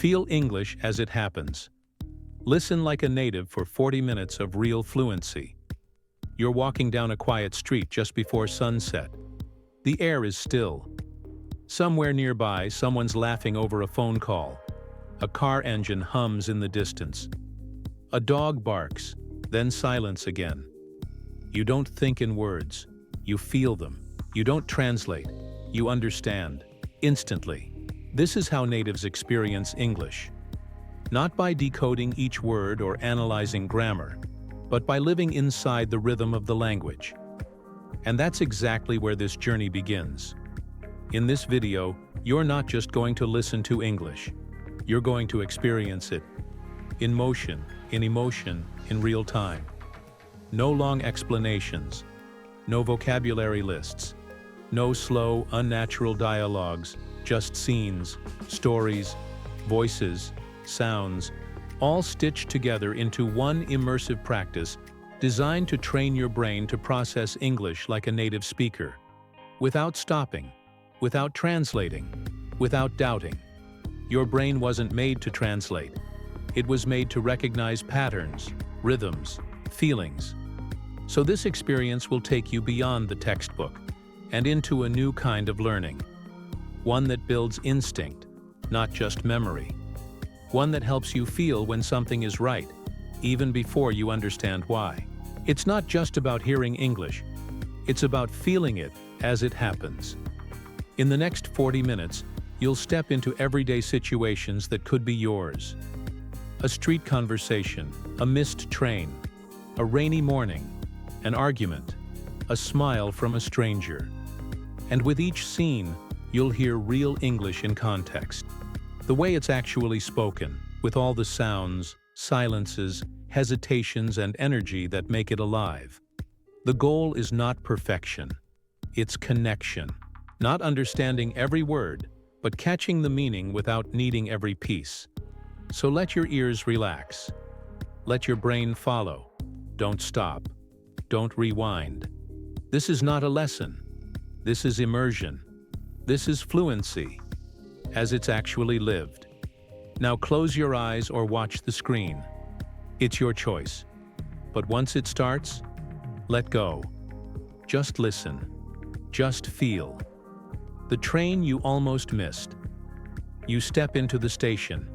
Feel English as it happens. Listen like a native for 40 minutes of real fluency. You're walking down a quiet street just before sunset. The air is still. Somewhere nearby, someone's laughing over a phone call. A car engine hums in the distance. A dog barks, then silence again. You don't think in words. You feel them. You don't translate. You understand. Instantly. This is how natives experience English. Not by decoding each word or analyzing grammar, but by living inside the rhythm of the language. And that's exactly where this journey begins. In this video, you're not just going to listen to English. You're going to experience it. In motion, in emotion, in real time. No long explanations. No vocabulary lists. No slow, unnatural dialogues. Just scenes, stories, voices, sounds, all stitched together into one immersive practice designed to train your brain to process English like a native speaker, without stopping, without translating, without doubting. Your brain wasn't made to translate. It was made to recognize patterns, rhythms, feelings. So this experience will take you beyond the textbook and into a new kind of learning. One that builds instinct, not just memory. One that helps you feel when something is right, even before you understand why. It's not just about hearing English. It's about feeling it as it happens. In the next 40 minutes, you'll step into everyday situations that could be yours. A street conversation, a missed train, a rainy morning, an argument, a smile from a stranger. And with each scene, you'll hear real English in context. The way it's actually spoken, with all the sounds, silences, hesitations, and energy that make it alive. The goal is not perfection. It's connection. Not understanding every word, but catching the meaning without needing every piece. So let your ears relax. Let your brain follow. Don't stop. Don't rewind. This is not a lesson. This is immersion. This is fluency, as it's actually lived. Now close your eyes or watch the screen. It's your choice. But once it starts, let go. Just listen. Just feel. The train you almost missed. You step into the station.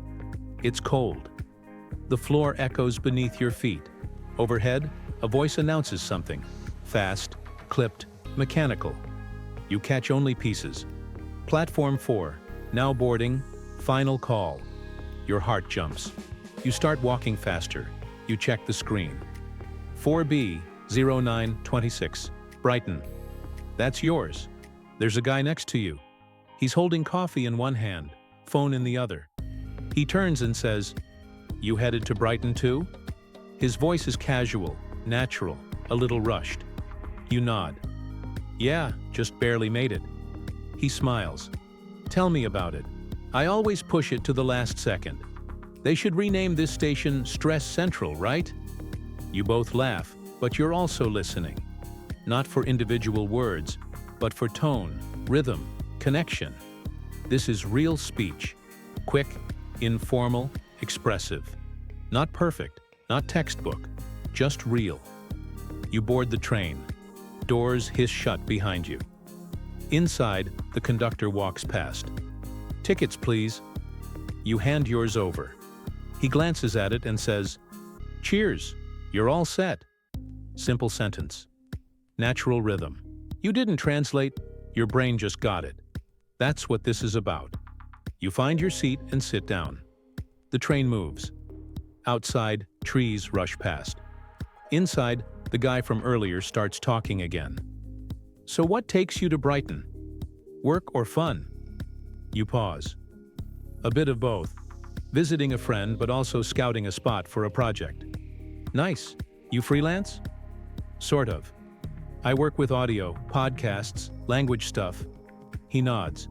It's cold. The floor echoes beneath your feet. Overhead, a voice announces something. Fast, clipped, mechanical. You catch only pieces. Platform 4, now boarding, final call. Your heart jumps. You start walking faster. You check the screen. 4B 0926, Brighton. That's yours. There's a guy next to you. He's holding coffee in one hand, phone in the other. He turns and says, "You headed to Brighton too?" His voice is casual, natural, a little rushed. You nod. "Yeah, just barely made it." He smiles. "Tell me about it. I always push it to the last second. They should rename this station Stress Central, right?" You both laugh, but you're also listening. Not for individual words, but for tone, rhythm, connection. This is real speech. Quick, informal, expressive. Not perfect, not textbook, just real. You board the train. Doors hiss shut behind you. Inside, the conductor walks past. "Tickets, please." You hand yours over. He glances at it and says, "Cheers, you're all set." Simple sentence. Natural rhythm. You didn't translate, your brain just got it. That's what this is about. You find your seat and sit down. The train moves. Outside, trees rush past. Inside, the guy from earlier starts talking again. "So what takes you to Brighton? Work or fun?" You pause. "A bit of both. Visiting a friend but also scouting a spot for a project." "Nice. You freelance?" "Sort of. I work with audio, podcasts, language stuff." He nods.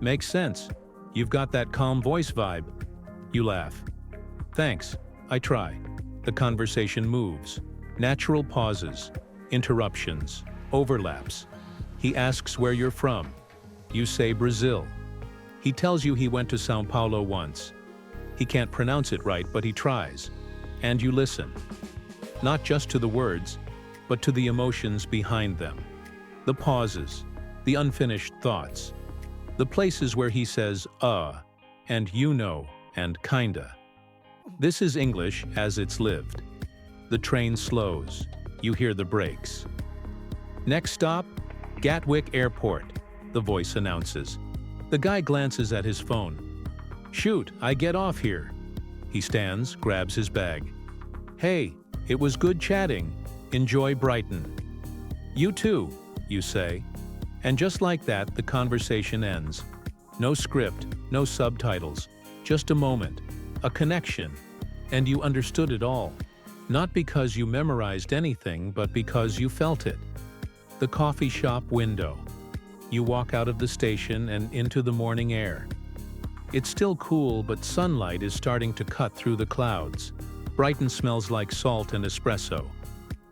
"Makes sense. You've got that calm voice vibe." You laugh. "Thanks. I try." The conversation moves. Natural pauses, interruptions, overlaps. He asks where you're from. You say Brazil. He tells you he went to São Paulo once. He can't pronounce it right, but he tries. And you listen. Not just to the words, but to the emotions behind them. The pauses, the unfinished thoughts, the places where he says, and you know, and kinda. This is English as it's lived. The train slows. You hear the brakes. Next stop, Gatwick Airport, the voice announces. The guy glances at his phone. Shoot, I get off here. He stands, grabs his bag. Hey, it was good chatting. Enjoy Brighton. You too, you say. And just like that, the conversation ends. No script, no subtitles, just a moment, a connection. And you understood it all. Not because you memorized anything, but because you felt it. The coffee shop window. You walk out of the station and into the morning air. It's still cool, but sunlight is starting to cut through the clouds. Brighton smells like salt and espresso.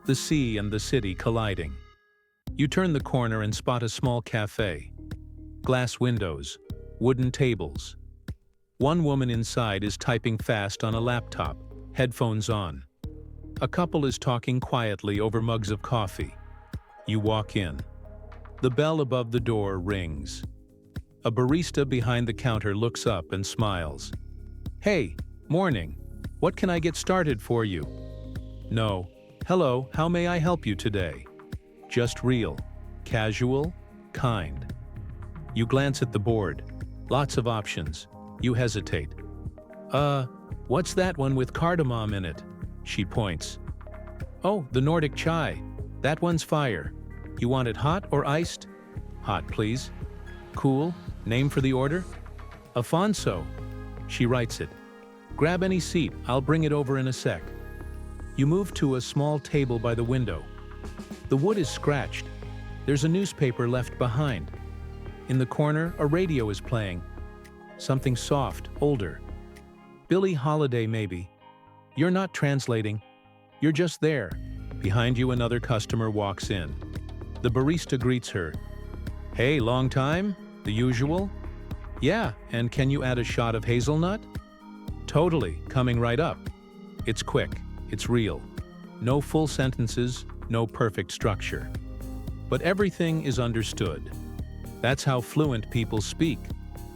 The sea and the city colliding. You turn the corner and spot a small café. Glass windows, wooden tables. One woman inside is typing fast on a laptop, headphones on. A couple is talking quietly over mugs of coffee. You walk in. The bell above the door rings. A barista behind the counter looks up and smiles. Hey, morning. What can I get started for you? No. Hello, how may I help you today? Just real, casual, kind. You glance at the board. Lots of options. You hesitate. What's that one with cardamom in it? She points. Oh, the Nordic chai. That one's fire. You want it hot or iced? Hot, please. Cool. Name for the order? Afonso. She writes it. Grab any seat, I'll bring it over in a sec. You move to a small table by the window. The wood is scratched. There's a newspaper left behind. In the corner, a radio is playing. Something soft, older. Billie Holiday, maybe. You're not translating. You're just there. Behind you, another customer walks in. The barista greets her. Hey, long time? The usual? Yeah, and can you add a shot of hazelnut? Totally, coming right up. It's quick, it's real. No full sentences, no perfect structure. But everything is understood. That's how fluent people speak.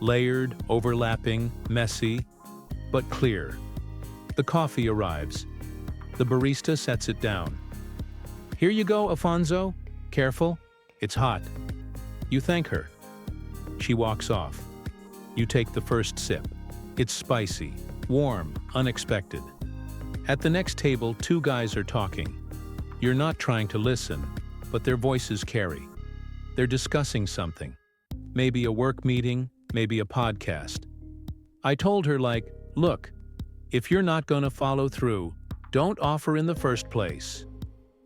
Layered, overlapping, messy, but clear. The coffee arrives. The barista sets it down. Here you go, Afonso. Careful, it's hot. You thank her. She walks off. You take the first sip. It's spicy, warm, unexpected. At the next table, two guys are talking. You're not trying to listen, but their voices carry. They're discussing something. Maybe a work meeting, maybe a podcast. I told her, look, if you're not gonna follow through, don't offer in the first place.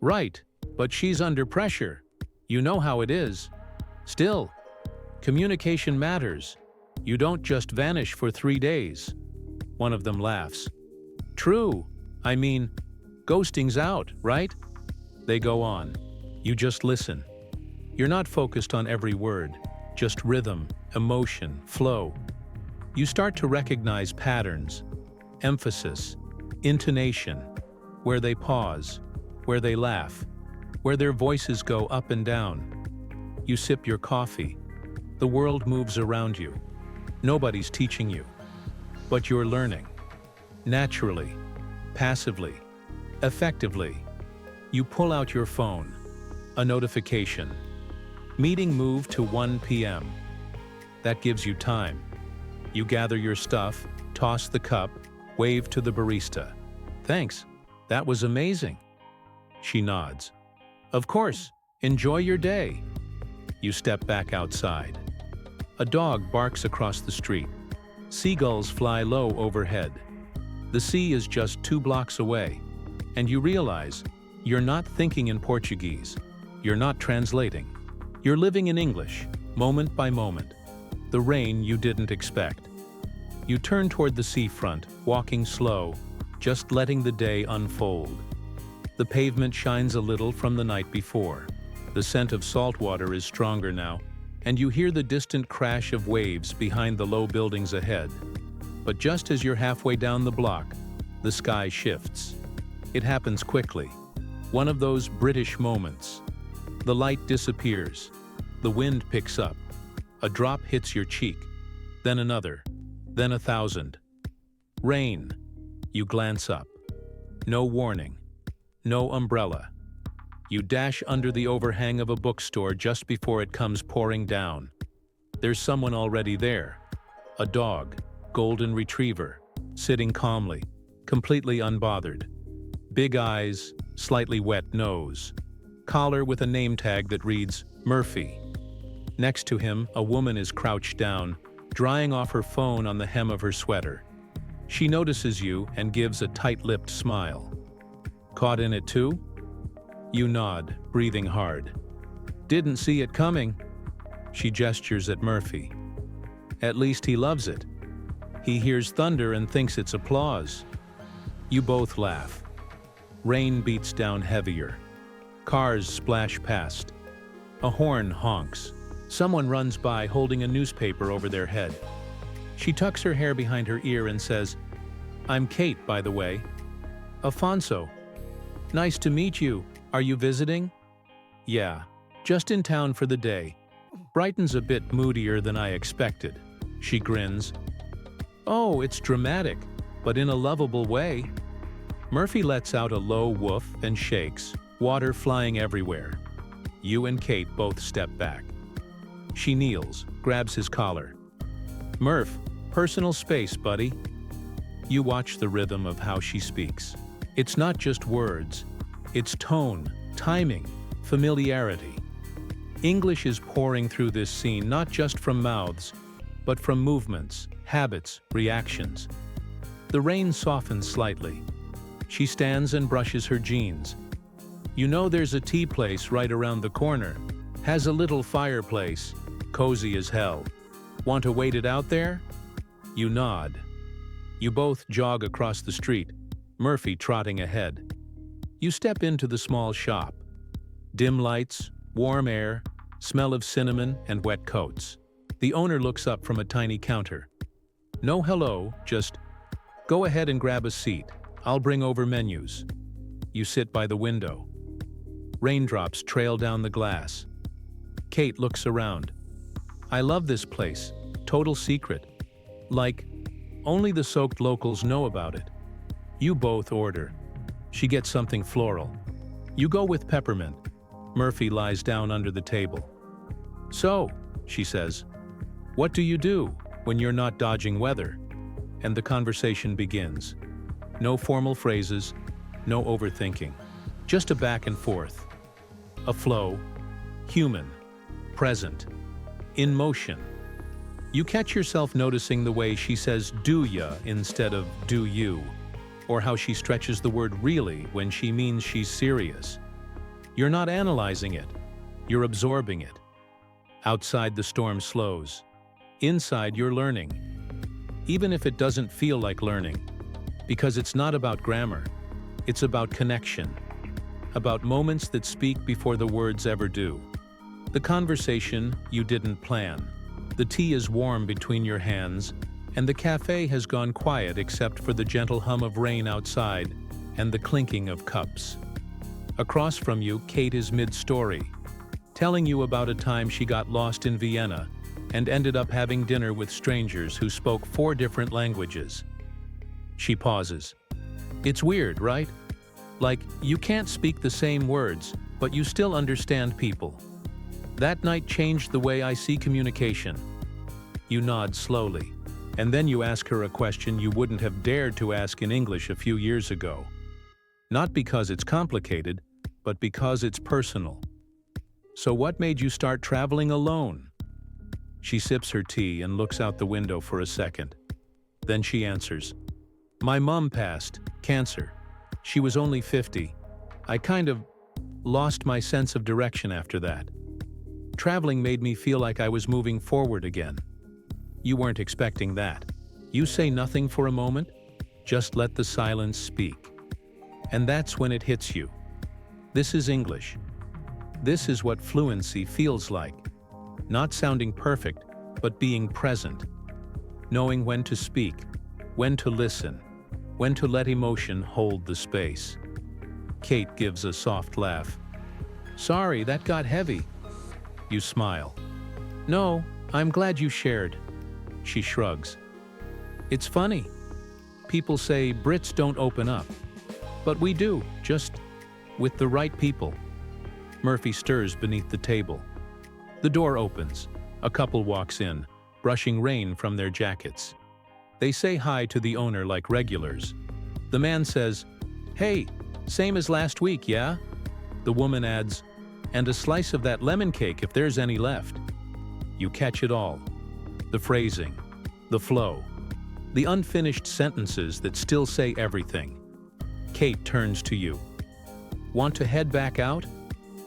Right, but she's under pressure. You know how it is. Still, communication matters. You don't just vanish for 3 days. One of them laughs. True. I mean, ghosting's out, right? They go on. You just listen. You're not focused on every word, just rhythm, emotion, flow. You start to recognize patterns, emphasis, intonation, where they pause, where they laugh, where their voices go up and down. You sip your coffee. The world moves around you. Nobody's teaching you, but you're learning. Naturally, passively, effectively. You pull out your phone. A notification. Meeting moved to 1 p.m. That gives you time. You gather your stuff, toss the cup, wave to the barista. Thanks, that was amazing. She nods. Of course, enjoy your day. You step back outside. A dog barks across the street. Seagulls fly low overhead. The sea is just 2 blocks away, and you realize you're not thinking in Portuguese. You're not translating. You're living in English, moment by moment. The rain you didn't expect. You turn toward the seafront, walking slow, just letting the day unfold. The pavement shines a little from the night before. The scent of salt water is stronger now, and you hear the distant crash of waves behind the low buildings ahead. But just as you're halfway down the block, the sky shifts. It happens quickly. One of those British moments. The light disappears. The wind picks up. A drop hits your cheek. Then another. Then 1,000. Rain. You glance up. No warning. No umbrella. You dash under the overhang of a bookstore just before it comes pouring down. There's someone already there. A dog, golden retriever, sitting calmly, completely unbothered. Big eyes, slightly wet nose. Collar with a name tag that reads Murphy. Next to him, a woman is crouched down, drying off her phone on the hem of her sweater. She notices you and gives a tight-lipped smile. Caught in it too? You nod, breathing hard. Didn't see it coming. She gestures at Murphy. At least he loves it. He hears thunder and thinks it's applause. You both laugh. Rain beats down heavier. Cars splash past. A horn honks. Someone runs by holding a newspaper over their head. She tucks her hair behind her ear and says, "I'm Kate, by the way." "Afonso. Nice to meet you. Are you visiting?" "Yeah, just in town for the day." Brighton's a bit moodier than I expected. She grins. "Oh, it's dramatic, but in a lovable way." Murphy lets out a low woof and shakes, water flying everywhere. You and Kate both step back. She kneels, grabs his collar. "Murph, personal space, buddy." You watch the rhythm of how she speaks. It's not just words. It's tone, timing, familiarity. English is pouring through this scene not just from mouths, but from movements, habits, reactions. The rain softens slightly. She stands and brushes her jeans. "You know there's a tea place right around the corner. Has a little fireplace. Cozy as hell. Want to wait it out there?" You nod. You both jog across the street, Murphy trotting ahead. You step into the small shop. Dim lights, warm air, smell of cinnamon and wet coats. The owner looks up from a tiny counter. No hello, just, "Go ahead and grab a seat. I'll bring over menus." You sit by the window. Raindrops trail down the glass. Kate looks around. "I love this place. Total secret. Like, only the soaked locals know about it." You both order. She gets something floral. You go with peppermint. Murphy lies down under the table. "So," she says, "what do you do when you're not dodging weather?" And the conversation begins. No formal phrases, no overthinking. Just a back and forth. A flow, human, present, in motion. You catch yourself noticing the way she says "do ya" instead of "do you," or how she stretches the word "really" when she means she's serious. You're not analyzing it, you're absorbing it. Outside, the storm slows. Inside, you're learning. Even if it doesn't feel like learning. Because it's not about grammar. It's about connection. About moments that speak before the words ever do. The conversation you didn't plan. The tea is warm between your hands, and the cafe has gone quiet except for the gentle hum of rain outside and the clinking of cups. Across from you, Kate is mid-story, telling you about a time she got lost in Vienna and ended up having dinner with strangers who spoke 4 different languages. She pauses. It's weird, right? Like, you can't speak the same words, but you still understand people. That night changed the way I see communication. You nod slowly, and then you ask her a question you wouldn't have dared to ask in English a few years ago. Not because it's complicated, but because it's personal. "So what made you start traveling alone?" She sips her tea and looks out the window for a second. Then she answers, "My mom passed, cancer. She was only 50. I kind of lost my sense of direction after that. Traveling made me feel like I was moving forward again." You weren't expecting that. You say nothing for a moment, just let the silence speak. And that's when it hits you. This is English. This is what fluency feels like. Not sounding perfect, but being present. Knowing when to speak, when to listen, when to let emotion hold the space. Kate gives a soft laugh. Sorry, that got heavy. You smile. No, I'm glad you shared. She shrugs. It's funny. People say Brits don't open up. But we do, just with the right people. Murphy stirs beneath the table. The door opens. A couple walks in, brushing rain from their jackets. They say hi to the owner like regulars. The man says, "Hey, same as last week, yeah?" The woman adds, "And a slice of that lemon cake if there's any left." You catch it all. The phrasing, the flow, the unfinished sentences that still say everything. Kate turns to you. Want to head back out?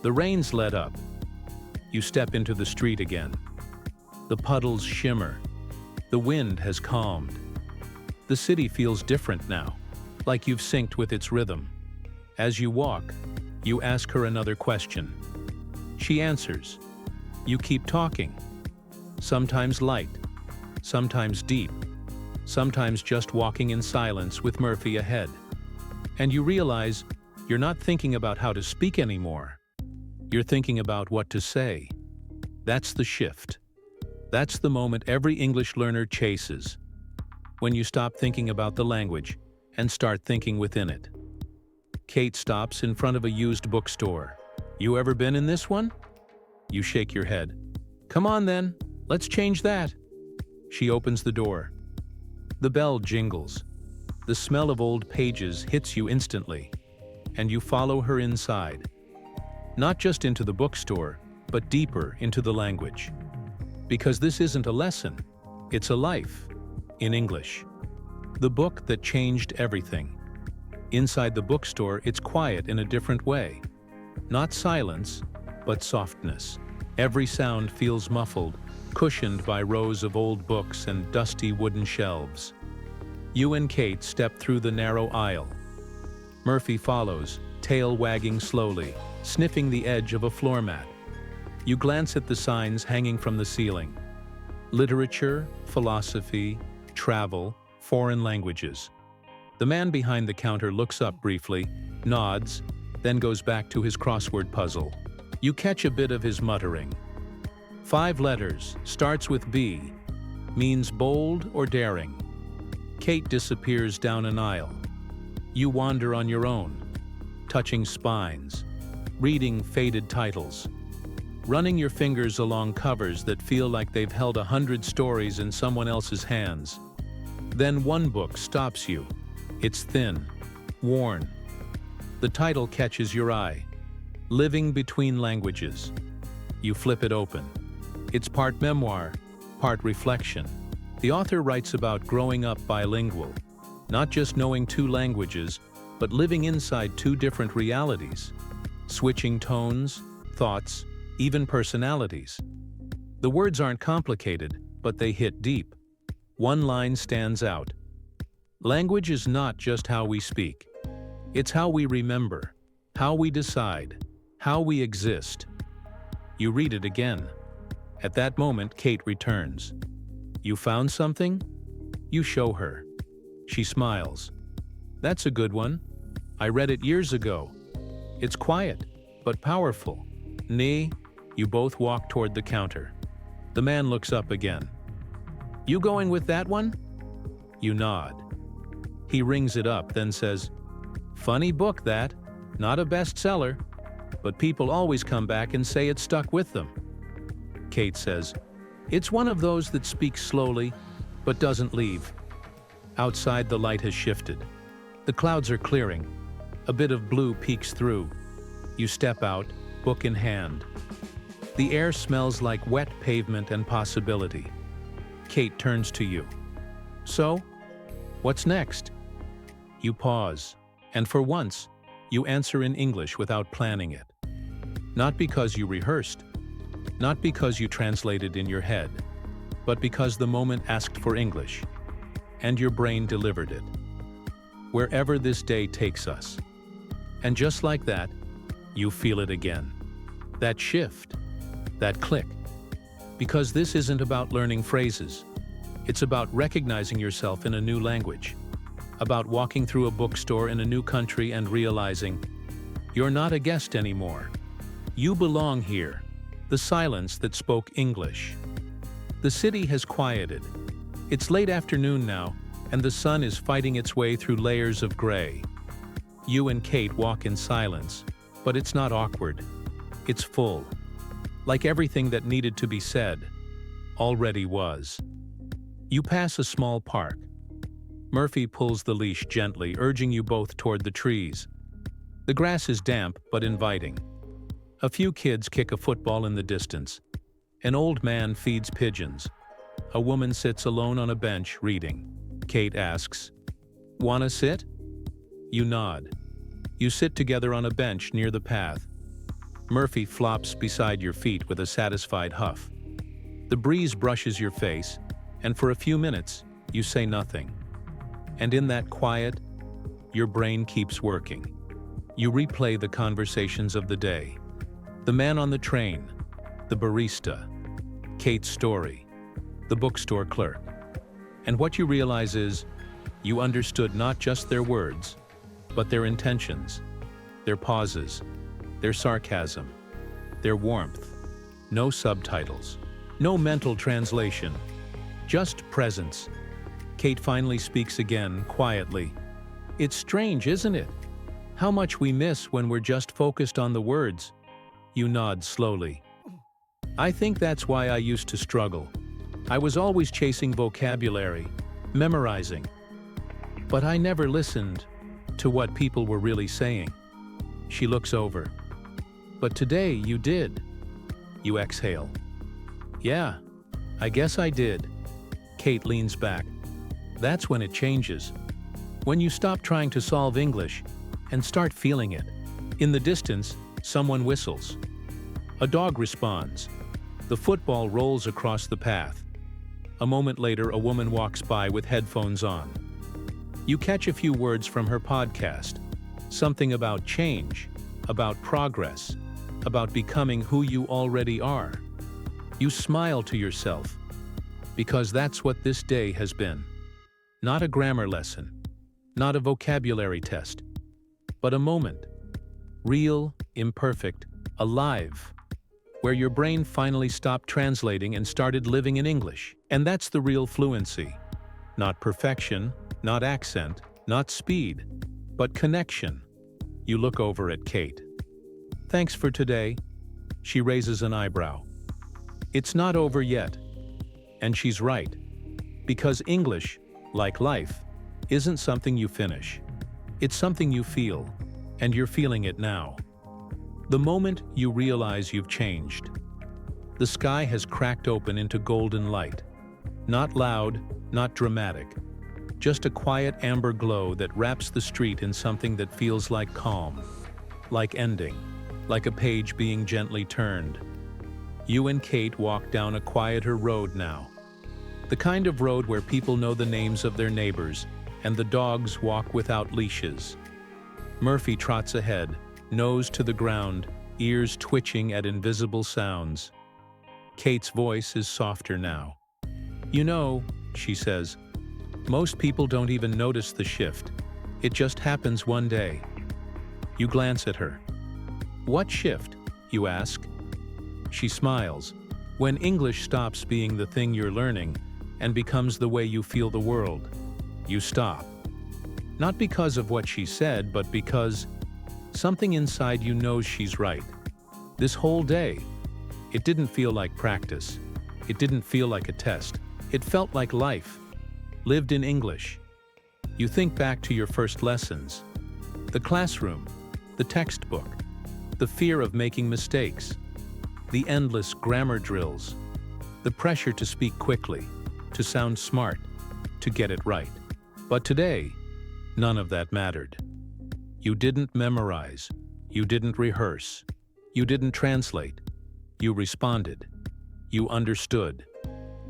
The rain's let up. You step into the street again. The puddles shimmer. The wind has calmed. The city feels different now, like you've synced with its rhythm. As you walk, you ask her another question. She answers. You keep talking. Sometimes light, sometimes deep, sometimes just walking in silence with Murphy ahead. And you realize you're not thinking about how to speak anymore. You're thinking about what to say. That's the shift. That's the moment every English learner chases. When you stop thinking about the language and start thinking within it. Kate stops in front of a used bookstore. You ever been in this one? You shake your head. Come on then, let's change that. She opens the door. The bell jingles. The smell of old pages hits you instantly, and you follow her inside. Not just into the bookstore, but deeper into the language. Because this isn't a lesson, it's a life, in English. The book that changed everything. Inside the bookstore, it's quiet in a different way. Not silence, but softness. Every sound feels muffled, cushioned by rows of old books and dusty wooden shelves. You and Kate step through the narrow aisle. Murphy follows, tail wagging slowly, sniffing the edge of a floor mat. You glance at the signs hanging from the ceiling. Literature, philosophy, travel, foreign languages. The man behind the counter looks up briefly, nods, then goes back to his crossword puzzle. You catch a bit of his muttering. 5 letters, starts with B, means bold or daring. Kate disappears down an aisle. You wander on your own, touching spines, reading faded titles, running your fingers along covers that feel like they've held 100 stories in someone else's hands. Then one book stops you. It's thin, worn. The title catches your eye. Living Between Languages. You flip it open. It's part memoir, part reflection. The author writes about growing up bilingual, not just knowing 2 languages, but living inside 2 different realities, switching tones, thoughts, even personalities. The words aren't complicated, but they hit deep. One line stands out. Language is not just how we speak. It's how we remember, how we decide, how we exist. You read it again. At that moment, Kate returns. You found something? You show her. She smiles. That's a good one. I read it years ago. It's quiet, but powerful. Nee, you both walk toward the counter. The man looks up again. You going with that one? You nod. He rings it up, then says, Funny book that. Not a bestseller. But people always come back and say it stuck with them. Kate says, It's one of those that speaks slowly, but doesn't leave. Outside, the light has shifted. The clouds are clearing. A bit of blue peeks through. You step out, book in hand. The air smells like wet pavement and possibility. Kate turns to you. So, what's next? You pause, and for once, you answer in English without planning it. Not because you rehearsed, not because you translated in your head, but because the moment asked for English, and your brain delivered it. Wherever this day takes us. And just like that, you feel it again. That shift, that click. Because this isn't about learning phrases. It's about recognizing yourself in a new language, about walking through a bookstore in a new country and realizing you're not a guest anymore. You belong here. The silence that spoke English. The city has quieted. It's late afternoon now, and the sun is fighting its way through layers of gray. You and Kate walk in silence, but it's not awkward. It's full. Like everything that needed to be said already was. You pass a small park. Murphy pulls the leash gently, urging you both toward the trees. The grass is damp but inviting. A few kids kick a football in the distance. An old man feeds pigeons. A woman sits alone on a bench reading. Kate asks, "Wanna sit?" You nod. You sit together on a bench near the path. Murphy flops beside your feet with a satisfied huff. The breeze brushes your face, and for a few minutes, you say nothing. And in that quiet, your brain keeps working. You replay the conversations of the day. The man on the train, the barista, Kate's story, the bookstore clerk. And what you realize is, you understood not just their words, but their intentions, their pauses, their sarcasm, their warmth. No subtitles, no mental translation, just presence. Kate finally speaks again, quietly. "It's strange, isn't it? How much we miss when we're just focused on the words." You nod slowly. "I think that's why I used to struggle. I was always chasing vocabulary, memorizing. But I never listened to what people were really saying." She looks over. "But today you did." You exhale. "Yeah, I guess I did." Kate leans back. That's when it changes. When you stop trying to solve English and start feeling it. In the distance, someone whistles. A dog responds. The football rolls across the path. A moment later, a woman walks by with headphones on. You catch a few words from her podcast. Something about change, about progress, about becoming who you already are. You smile to yourself, because that's what this day has been. Not a grammar lesson, not a vocabulary test, but a moment. Real, imperfect, alive, where your brain finally stopped translating and started living in English. And that's the real fluency. Not perfection, not accent, not speed, but connection. You look over at Kate. "Thanks for today." She raises an eyebrow. "It's not over yet." And she's right. Because English, like life, isn't something you finish. It's something you feel, and you're feeling it now. The moment you realize you've changed. The sky has cracked open into golden light. Not loud, not dramatic. Just a quiet amber glow that wraps the street in something that feels like calm, like ending, like a page being gently turned. You and Kate walk down a quieter road now. The kind of road where people know the names of their neighbors, and the dogs walk without leashes. Murphy trots ahead, nose to the ground, ears twitching at invisible sounds. Kate's voice is softer now. "You know," she says, "most people don't even notice the shift. It just happens one day." You glance at her. "What shift?" you ask. She smiles. "When English stops being the thing you're learning and becomes the way you feel the world." You stop. Not because of what she said, but because something inside you knows she's right. This whole day, it didn't feel like practice. It didn't feel like a test. It felt like life, lived in English. You think back to your first lessons, the classroom, the textbook, the fear of making mistakes, the endless grammar drills, the pressure to speak quickly, to sound smart, to get it right. But today, none of that mattered. You didn't memorize, you didn't rehearse, you didn't translate. You responded, you understood,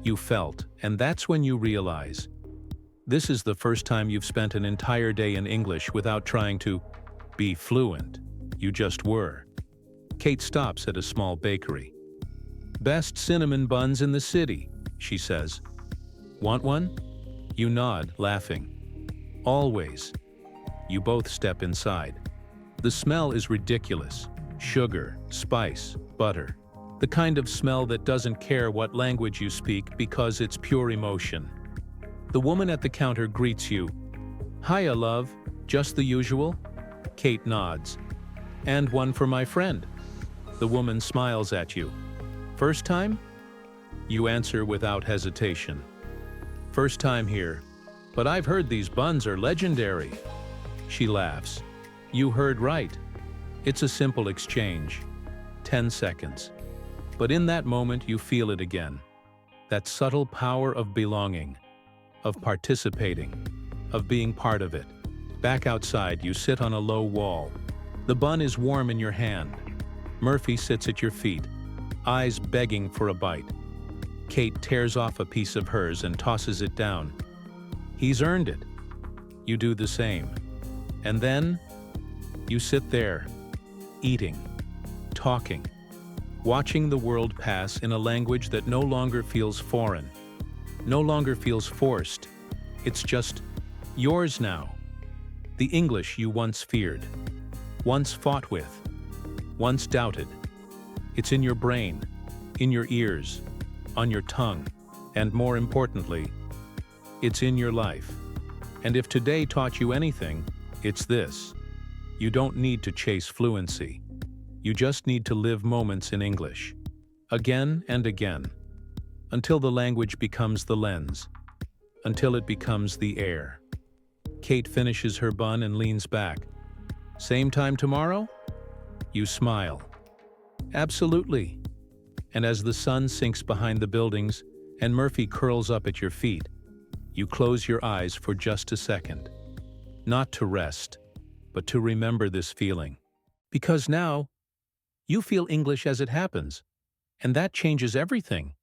you felt, and that's when you realize this is the first time you've spent an entire day in English without trying to be fluent. You just were. Kate stops at a small bakery. "Best cinnamon buns in the city," she says. Want one? You nod, laughing. Always. You both step inside. The smell is ridiculous. Sugar, spice, butter. The kind of smell that doesn't care what language you speak because it's pure emotion. The woman at the counter greets you. Hiya, love. Just the usual? Kate nods. And one for my friend. The woman smiles at you. First time? You answer without hesitation. First time here. But I've heard these buns are legendary. She laughs. You heard right. It's a simple exchange. 10 seconds. But in that moment you feel it again. That subtle power of belonging, of participating, of being part of it. Back outside, you sit on a low wall. The bun is warm in your hand. Murphy sits at your feet, eyes begging for a bite. Kate tears off a piece of hers and tosses it down. He's earned it. You do the same. And then, you sit there, eating, talking, watching the world pass in a language that no longer feels foreign, no longer feels forced. It's just yours now. The English you once feared, once fought with, once doubted. It's in your brain, in your ears, on your tongue, and more importantly, it's in your life. And if today taught you anything, it's this. You don't need to chase fluency. You just need to live moments in English, again and again, until the language becomes the lens, until it becomes the air. Kate finishes her bun and leans back. Same time tomorrow? You smile. Absolutely. And as the sun sinks behind the buildings and Murphy curls up at your feet, you close your eyes for just a second. Not to rest, but to remember this feeling. Because now, you feel English as it happens, and that changes everything.